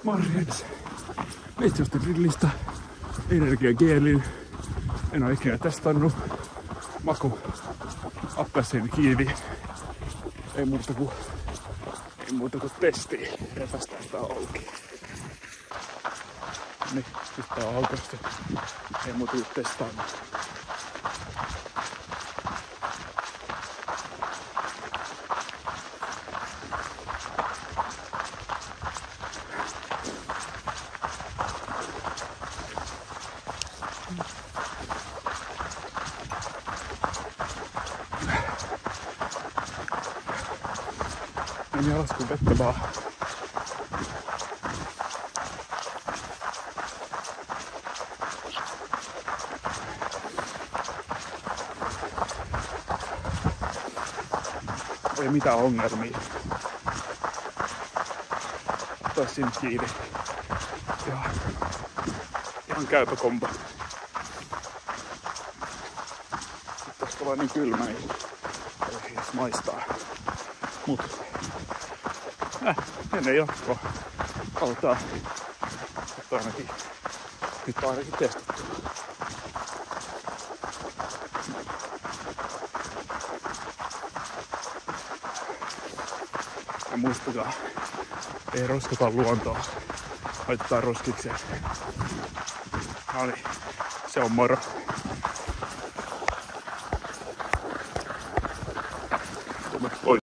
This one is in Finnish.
Morjens. Metsästä grillistä energiageelin. En ole ikinä testannut. Maku appelsiini kiivi. Ei muuta kuin testiin. Repästään tää auki. Niin, nyt tää on aukaistu. Ei muuta kuin testaamaan. Meni alas kun vettä vaan. Ei mitään ongelmia. Ottaa sinne kiinni. Ihan käypä kombo. Nyt olisiko vaan niin kylmä, ei edes maistaa. Mut ennen jatkoa. Halutaan nyt on ainakin testattu. Ja muistakaa, ei roskata luontoa. Laitetaan roskikseen. No niin, se on moro.